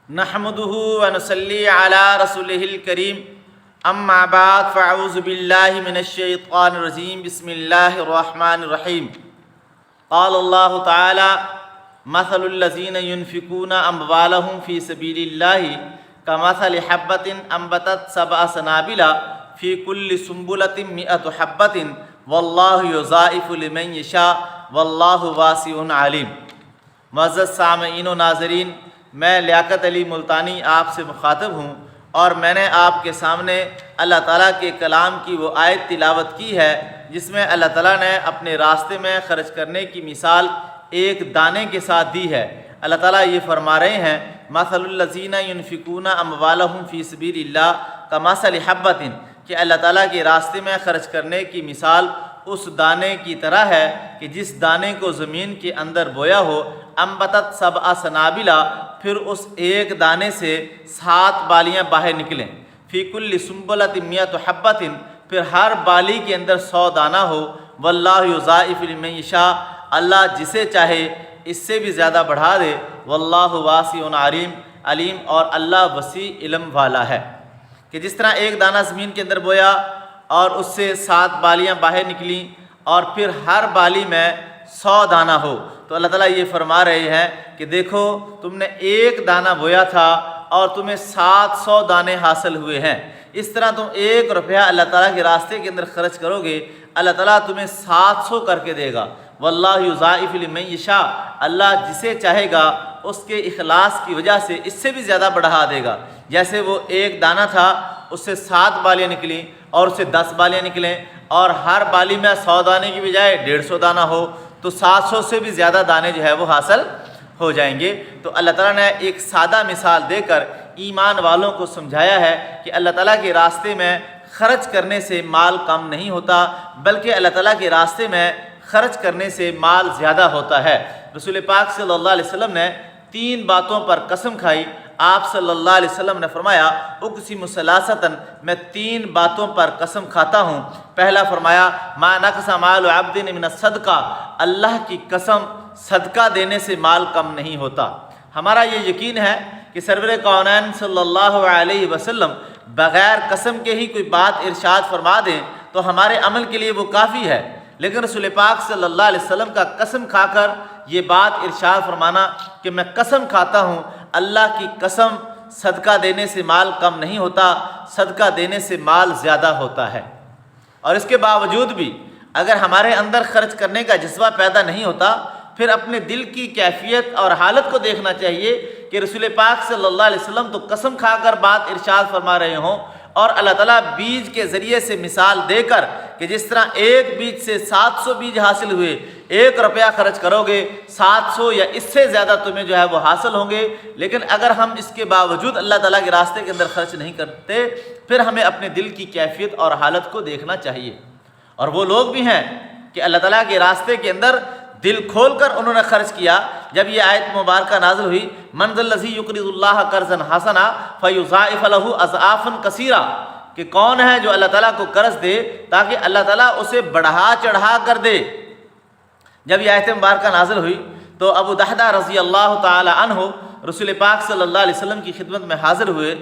نحمده ونصلي على رسوله الكريم اما بعد فاعوذ بالله من الشيطان الرجيم بسم الله الرحمن الرحيم قال الله تعالى مثل الذين ينفقون اموالهم في سبيل الله كمثل حبة انبتت 7 سنابل في كل سنبلة 100 حبة والله يضاعف لمن يشاء والله واسع عليم۔ معزز سامعین و ناظرین، میں لیاقت علی ملتانی آپ سے مخاطب ہوں اور میں نے آپ کے سامنے اللہ تعالیٰ کے کلام کی وہ آیت تلاوت کی ہے جس میں اللہ تعالیٰ نے اپنے راستے میں خرچ کرنے کی مثال ایک دانے کے ساتھ دی ہے۔ اللہ تعالیٰ یہ فرما رہے ہیں مثل الذین ینفقون اموالہم فی سبیل اللہ کمثل حبۃ، کہ اللہ تعالیٰ کے راستے میں خرچ کرنے کی مثال اس دانے کی طرح ہے کہ جس دانے کو زمین کے اندر بویا ہو، انبتت 7 سنابل، پھر اس ایک دانے سے 7 بالیاں باہر نکلیں، فی کل سنبلۃ 100 حبۃ، پھر ہر بالی کے اندر 100 دانہ ہو، واللہ یضاعف لمن یشاء، اللہ جسے چاہے اس سے بھی زیادہ بڑھا دے، واللہ واسع علیم، اور اللہ وسیع علم والا ہے۔ کہ جس طرح ایک دانہ زمین کے اندر بویا اور اس سے 7 بالیاں باہر نکلیں اور پھر ہر بالی میں 100 دانہ ہو، تو اللہ تعالیٰ یہ فرما رہے ہیں کہ دیکھو تم نے ایک دانہ بویا تھا اور تمہیں 700 دانے حاصل ہوئے ہیں۔ اس طرح تم 1 روپیہ اللہ تعالیٰ کے راستے کے اندر خرچ کرو گے، اللہ تعالیٰ تمہیں 700 کر کے دے گا۔ واللہ یضاعف لمن یشاء، اللہ جسے چاہے گا اس کے اخلاص کی وجہ سے اس سے بھی زیادہ بڑھا دے گا۔ جیسے وہ ایک دانہ تھا، اس سے 7 بالیاں نکلیں اور اس سے 10 بالیاں نکلیں، اور ہر بالی میں 100 دانے کی بجائے 150 دانہ ہو، تو 700 سے بھی زیادہ دانے جو ہے وہ حاصل ہو جائیں گے۔ تو اللہ تعالیٰ نے ایک سادہ مثال دے کر ایمان والوں کو سمجھایا ہے کہ اللہ تعالیٰ کے راستے میں خرچ کرنے سے مال کم نہیں ہوتا، بلکہ اللہ تعالیٰ کے راستے میں خرچ کرنے سے مال زیادہ ہوتا ہے۔ رسول پاک صلی اللہ علیہ وسلم نے 3 باتوں پر قسم کھائی۔ آپ صلی اللہ علیہ وسلم نے فرمایا اقسم ثلاثۃ، میں 3 باتوں پر قسم کھاتا ہوں۔ پہلا فرمایا ما نقص مال عبد من الصدقہ، اللہ کی قسم صدقہ دینے سے مال کم نہیں ہوتا۔ ہمارا یہ یقین ہے کہ سرور کونین صلی اللہ علیہ وسلم بغیر قسم کے ہی کوئی بات ارشاد فرما دیں تو ہمارے عمل کے لیے وہ کافی ہے، لیکن رسول پاک صلی اللہ علیہ وسلم کا قسم کھا کر یہ بات ارشاد فرمانا کہ میں قسم کھاتا ہوں اللہ کی قسم صدقہ دینے سے مال کم نہیں ہوتا، صدقہ دینے سے مال زیادہ ہوتا ہے۔ اور اس کے باوجود بھی اگر ہمارے اندر خرچ کرنے کا جذبہ پیدا نہیں ہوتا، پھر اپنے دل کی کیفیت اور حالت کو دیکھنا چاہیے کہ رسول پاک صلی اللہ علیہ وسلم تو قسم کھا کر بات ارشاد فرما رہے ہوں، اور اللہ تعالیٰ بیج کے ذریعے سے مثال دے کر کہ جس طرح ایک بیج سے 700 بیج حاصل ہوئے، 1 روپیہ خرچ کرو گے 700 یا اس سے زیادہ تمہیں جو ہے وہ حاصل ہوں گے۔ لیکن اگر ہم اس کے باوجود اللہ تعالیٰ کے راستے کے اندر خرچ نہیں کرتے، پھر ہمیں اپنے دل کی کیفیت اور حالت کو دیکھنا چاہیے۔ اور وہ لوگ بھی ہیں کہ اللہ تعالیٰ کے راستے کے اندر دل کھول کر انہوں نے خرچ کیا۔ جب یہ آیت مبارکہ نازل ہوئی من ذا الذی یقرض اللہ قرضا حسنا فیضاعف لہ اضعافا کثیرہ، کہ کون ہے جو اللہ تعالیٰ کو قرض دے تاکہ اللہ تعالیٰ اسے بڑھا چڑھا کر دے۔ جب یہ آیت مبارکہ نازل ہوئی تو ابو دحدہ رضی اللہ تعالی عنہ رسول پاک صلی اللہ علیہ وسلم کی خدمت میں حاضر ہوئے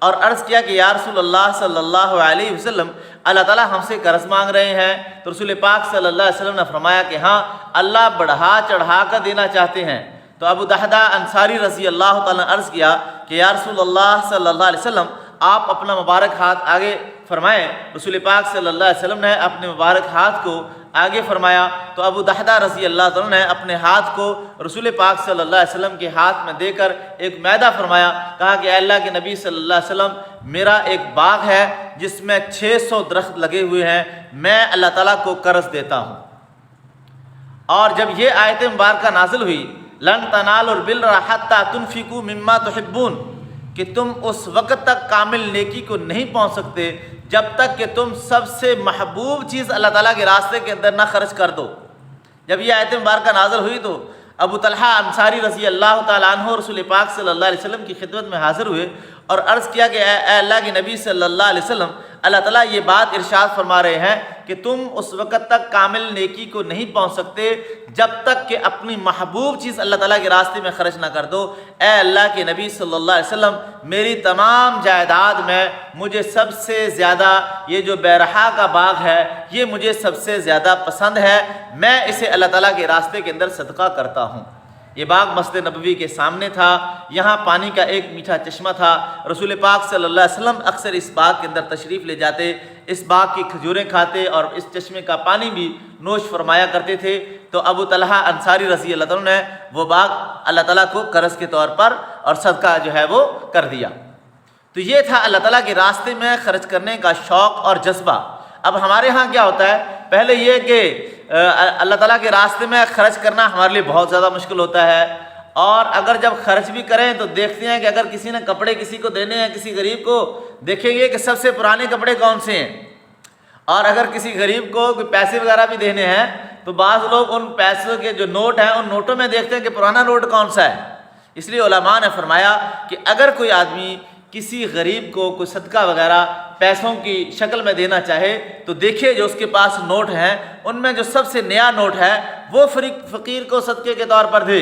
اور عرض کیا کہ یا رسول اللہ صلی اللہ علیہ وسلم، اللہ تعالیٰ ہم سے قرض مانگ رہے ہیں۔ تو رسول پاک صلی اللہ علیہ وسلم نے فرمایا کہ ہاں، اللہ بڑھا چڑھا کر دینا چاہتے ہیں۔ تو ابو دحدہ انصاری رضی اللہ تعالیٰ نے عرض کیا کہ یا رسول اللہ صلی اللہ علیہ وسلم، آپ اپنا مبارک ہاتھ آگے فرمائیں۔ رسول پاک صلی اللہ علیہ وسلم نے اپنے مبارک ہاتھ کو آگے فرمایا، تو ابو دحدہ رضی اللہ تعالیٰ نے اپنے ہاتھ کو رسول پاک صلی اللہ علیہ وسلم کے ہاتھ میں دے کر ایک معاہدہ فرمایا، کہا کہ اے اللہ کے نبی صلی اللہ علیہ وسلم، میرا ایک باغ ہے جس میں 600 درخت لگے ہوئے ہیں، میں اللہ تعالیٰ کو قرض دیتا ہوں۔ اور جب یہ آیت مبارکہ نازل ہوئی لن تنالوا البر حتی تنفقوا مما تحبون، کہ تم اس وقت تک کامل نیکی کو نہیں پہنچ سکتے جب تک کہ تم سب سے محبوب چیز اللہ تعالیٰ کے راستے کے اندر نہ خرچ کر دو۔ جب یہ آیت مبارکہ نازل ہوئی تو ابو طلحہ انصاری رضی اللہ تعالیٰ عنہ رسول پاک صلی اللہ علیہ وسلم کی خدمت میں حاضر ہوئے اور عرض کیا کہ اے اللہ کے نبی صلی اللہ علیہ وسلم، اللہ تعالیٰ یہ بات ارشاد فرما رہے ہیں کہ تم اس وقت تک کامل نیکی کو نہیں پہنچ سکتے جب تک کہ اپنی محبوب چیز اللہ تعالیٰ کے راستے میں خرچ نہ کر دو۔ اے اللہ کے نبی صلی اللہ علیہ وسلم، میری تمام جائیداد میں مجھے سب سے زیادہ یہ جو بیرحا کا باغ ہے یہ مجھے سب سے زیادہ پسند ہے، میں اسے اللہ تعالیٰ کے راستے کے اندر صدقہ کرتا ہوں۔ یہ باغ مسجد نبوی کے سامنے تھا، یہاں پانی کا ایک میٹھا چشمہ تھا۔ رسول پاک صلی اللہ علیہ وسلم اکثر اس باغ کے اندر تشریف لے جاتے، اس باغ کی کھجوریں کھاتے اور اس چشمے کا پانی بھی نوش فرمایا کرتے تھے۔ تو ابو طلحہ انصاری رضی اللہ عنہ نے وہ باغ اللہ تعالیٰ کو قرض کے طور پر اور صدقہ جو ہے وہ کر دیا۔ تو یہ تھا اللہ تعالیٰ کے راستے میں خرچ کرنے کا شوق اور جذبہ۔ اب ہمارے ہاں کیا ہوتا ہے، پہلے یہ کہ اللہ تعالیٰ کے راستے میں خرچ کرنا ہمارے لیے بہت زیادہ مشکل ہوتا ہے، اور اگر جب خرچ بھی کریں تو دیکھتے ہیں کہ اگر کسی نے کپڑے کسی کو دینے ہیں، کسی غریب کو، دیکھیں گے کہ سب سے پرانے کپڑے کون سے ہیں، اور اگر کسی غریب کو کوئی پیسے وغیرہ بھی دینے ہیں تو بعض لوگ ان پیسوں کے جو نوٹ ہیں ان نوٹوں میں دیکھتے ہیں کہ پرانا نوٹ کون سا ہے۔ اس لیے علماء نے فرمایا کہ اگر کوئی آدمی کسی غریب کو کوئی صدقہ وغیرہ پیسوں کی شکل میں دینا چاہے تو دیکھیے جو اس کے پاس نوٹ ہیں ان میں جو سب سے نیا نوٹ ہے وہ فقیر کو صدقے کے طور پر دے،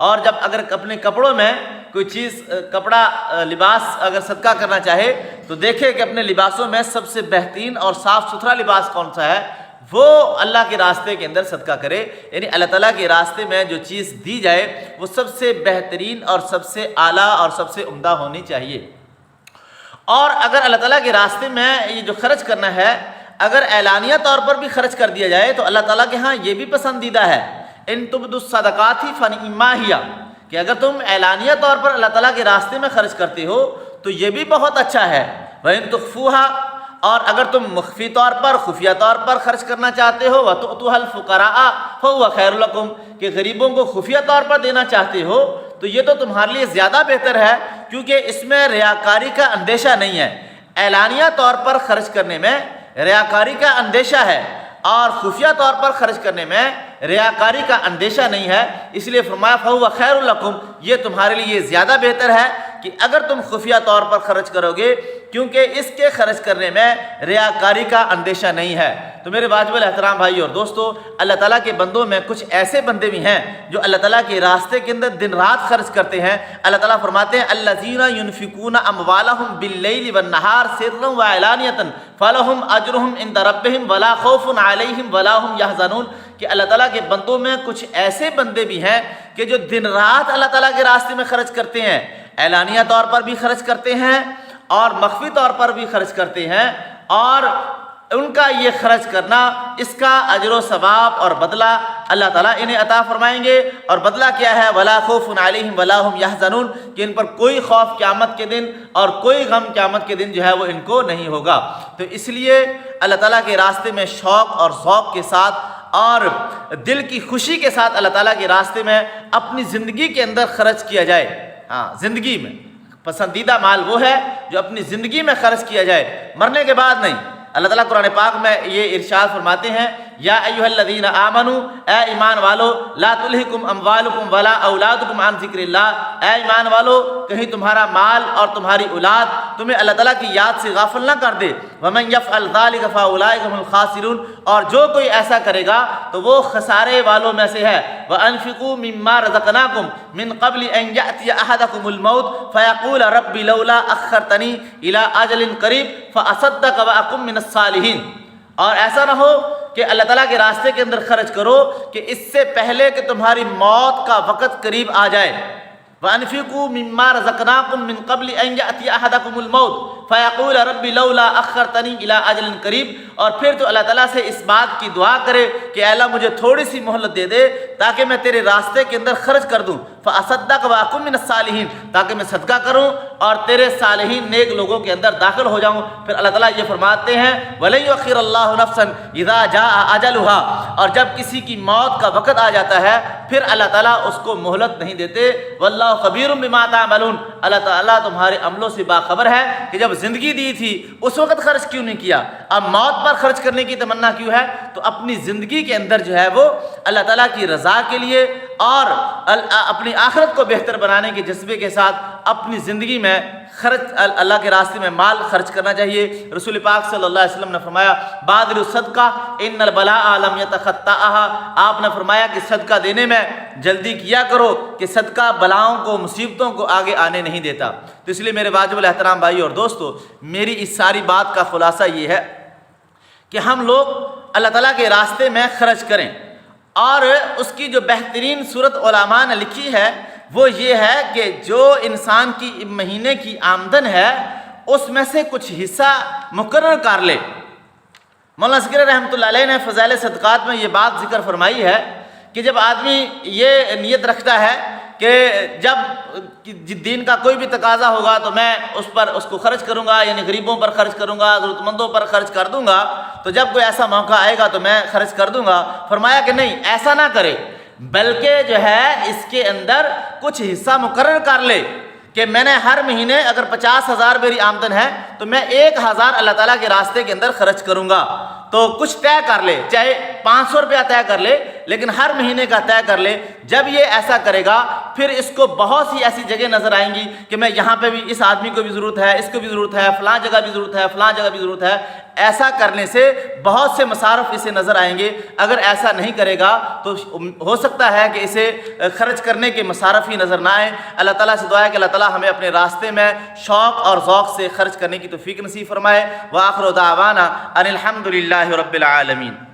اور جب اگر اپنے کپڑوں میں کوئی چیز کپڑا لباس اگر صدقہ کرنا چاہے تو دیکھے کہ اپنے لباسوں میں سب سے بہترین اور صاف ستھرا لباس کون سا ہے، وہ اللہ کے راستے کے اندر صدقہ کرے۔ یعنی اللہ تعالیٰ کے راستے میں جو چیز دی جائے وہ سب سے بہترین اور سب سے اعلیٰ اور سب سے عمدہ ہونی چاہیے۔ اور اگر اللہ تعالیٰ کے راستے میں یہ جو خرچ کرنا ہے اگر اعلانیہ طور پر بھی خرچ کر دیا جائے تو اللہ تعالیٰ کے ہاں یہ بھی پسندیدہ ہے۔ ان تبدوا الصدقات فنعما ہی، کہ اگر تم اعلانیہ طور پر اللہ تعالیٰ کے راستے میں خرچ کرتے ہو تو یہ بھی بہت اچھا ہے۔ وَإِن تُخْفُوهَا، اور اگر تم مخفی طور پر خفیہ طور پر خرچ کرنا چاہتے ہو وَتُؤْتُوهَا الْفُقَرَاءَ فَهُوَ خَيْرٌ لَكُمْ، کہ غریبوں کو خفیہ طور پر دینا چاہتے ہو تو یہ تو تمہارے لیے زیادہ بہتر ہے، کیونکہ اس میں ریاکاری کا اندیشہ نہیں ہے۔ اعلانیہ طور پر خرچ کرنے میں ریاکاری کا اندیشہ ہے اور خفیہ طور پر خرچ کرنے میں ریاکاری کا اندیشہ نہیں ہے، اس لیے فرمایا فَهُوَ خَيْرٌ لَكُمْ، یہ تمہارے لیے زیادہ بہتر ہے کہ اگر تم خفیہ طور پر خرچ کرو گے، کیونکہ اس کے خرچ کرنے میں ریاکاری کا اندیشہ نہیں ہے۔ تو میرے واجب الاحترام بھائی اور دوستو، اللہ تعالیٰ کے بندوں میں کچھ ایسے بندے بھی ہیں جو اللہ تعالیٰ کے راستے کے اندر دن رات خرچ کرتے ہیں۔ اللہ تعالیٰ فرماتے ہیں الذین ينفقون اموالهم باللیل والنہار سرا وعلانیۃ فلہم اجرہم عند ربہم ولا خوف علیہم ولا ہم یحزنون، کہ اللہ تعالیٰ کے بندوں میں کچھ ایسے بندے بھی ہیں کہ جو دن رات اللہ تعالیٰ کے راستے میں خرچ کرتے ہیں، اعلانیہ طور پر بھی خرچ کرتے ہیں اور مخفی طور پر بھی خرچ کرتے ہیں، اور ان کا یہ خرچ کرنا اس کا اجر و ثواب اور بدلہ اللہ تعالیٰ انہیں عطا فرمائیں گے۔ اور بدلہ کیا ہے؟ ولا خوف علیہم ولا ہم یحزنون، کہ ان پر کوئی خوف قیامت کے دن اور کوئی غم قیامت کے دن جو ہے وہ ان کو نہیں ہوگا۔ تو اس لیے اللہ تعالیٰ کے راستے میں شوق اور ذوق کے ساتھ اور دل کی خوشی کے ساتھ اللہ تعالیٰ کے راستے میں اپنی زندگی کے اندر خرچ کیا جائے۔ زندگی میں پسندیدہ مال وہ ہے جو اپنی زندگی میں خرچ کیا جائے، مرنے کے بعد نہیں۔ اللہ تعالیٰ قرآن پاک میں یہ ارشاد فرماتے ہیں یا ایھا الذین آمنوا، اے ایمان والو، لا تلہکم اموالکم ولا اولادکم عن ذکر اللہ، اے ایمان والو کہیں تمہارا مال اور تمہاری اولاد تمہیں اللہ تعالیٰ کی یاد سے غافل نہ کر دے۔ ومن یفعل ذلک فاولئک هم الخاسرون، اور جو کوئی ایسا کرے گا تو وہ خسارے والوں میں سے ہے۔ وانفقوا مما رزقناکم من قبل ان یأتی احدکم الموت فیقول رب لولا اخرتنی الی اجل قریب فاصدق واکن من الصالحین، اور ایسا نہ ہو کہ اللہ تعالیٰ کے راستے کے اندر خرچ کرو کہ اس سے پہلے کہ تمہاری موت کا وقت قریب آ جائے۔ وَأَنفِقُوا مِمَّا رَزَقْنَاكُم مِّن قَبْلِ أَن يَأْتِيَ أَحَدَكُمُ الْمَوْتُ فَيَقُولَ رَبِّ لَوْلَا أَخَّرْتَنِي إِلَىٰ أَجَلٍ قَرِيبٍ، اور پھر تو اللہ تعالیٰ سے اس بات کی دعا کرے کہ اے اللہ مجھے تھوڑی سی مہلت دے دے تاکہ میں تیرے راستے کے اندر خرچ کر دوں، فَأَصَدَّقَ وَأَكُن مِّنَ الصَّالِحِينَ، تاکہ میں صدقہ کروں اور تیرے صالحین نیک لوگوں کے اندر داخل ہو جاؤں۔ پھر اللہ تعالیٰ یہ فرماتے ہیں وَلَن يُؤَخِّرَ اللَّهُ نَفْسًا إِذَا جَاءَ أَجَلُهَا، اور جب کسی کی موت کا وقت آ جاتا ہے پھر اللہ تعالیٰ اس کو مہلت نہیں دیتے۔ وَاللَّهُ خَبِيرٌ بِمَا تعملون، اللہ تعالیٰ تمہارے عملوں سے باخبر ہے کہ جب زندگی دی تھی اس وقت خرچ کیوں نہیں کیا، اب موت پر خرچ کرنے کی تمنا کیوں ہے؟ تو اپنی زندگی کے اندر جو ہے وہ اللہ تعالیٰ کی رضا کے لیے، اور اپنی آخرت کو بہتر بنانے کے جذبے کے ساتھ اپنی زندگی میں اللہ کے راستے میں مال خرچ کرنا چاہیے۔ رسول پاک صلی اللہ علیہ وسلم نے فرمایا بادروا الصدقہ ان البلاء لم یتخطاها، آپ نے فرمایا کہ صدقہ دینے میں جلدی کیا کرو کہ صدقہ بلاؤں کو، مصیبتوں کو آگے آنے نہیں دیتا۔ تو اس لیے میرے واجب الاحترام بھائی اور دوستو، میری اس ساری بات کا خلاصہ یہ ہے کہ ہم لوگ اللہ تعالیٰ کے راستے میں خرچ کریں، اور اس کی جو بہترین صورت علماء نے لکھی ہے وہ یہ ہے کہ جو انسان کی مہینے کی آمدن ہے اس میں سے کچھ حصہ مقرر کر لے۔ مولانا ذکر رحمۃ اللہ علیہ نے فضائل صدقات میں یہ بات ذکر فرمائی ہے کہ جب آدمی یہ نیت رکھتا ہے کہ جب دین کا کوئی بھی تقاضا ہوگا تو میں اس کو خرچ کروں گا، یعنی غریبوں پر خرچ کروں گا، ضرورت مندوں پر خرچ کر دوں گا، تو جب کوئی ایسا موقع آئے گا تو میں خرچ کر دوں گا۔ فرمایا کہ نہیں، ایسا نہ کرے، بلکہ جو ہے اس کے اندر کچھ حصہ مقرر کر لے کہ میں نے ہر مہینے اگر 50,000 میری آمدن ہے تو میں 1,000 اللہ تعالیٰ کے راستے کے اندر خرچ کروں گا۔ تو کچھ طے کر لے، چاہے 500 روپیہ طے کر لے، لیکن ہر مہینے کا طے کر لے۔ جب یہ ایسا کرے گا پھر اس کو بہت سی ایسی جگہ نظر آئیں گی کہ میں یہاں پہ بھی اس آدمی کو بھی ضرورت ہے، اس کو بھی ضرورت ہے، فلاں جگہ بھی ضرورت ہے، فلاں جگہ بھی ضرورت ہے۔ ایسا کرنے سے بہت سے مصارف اسے نظر آئیں گے۔ اگر ایسا نہیں کرے گا تو ہو سکتا ہے کہ اسے خرچ کرنے کے مصارف ہی نظر نہ آئیں۔ اللہ تعالیٰ سے دعا ہے کہ اللہ تعالیٰ ہمیں اپنے راستے میں شوق اور ذوق سے خرچ کرنے کی توفیق نصیب فرمائے۔ وآخر دعوانا ان الحمد للہ رب العالمین۔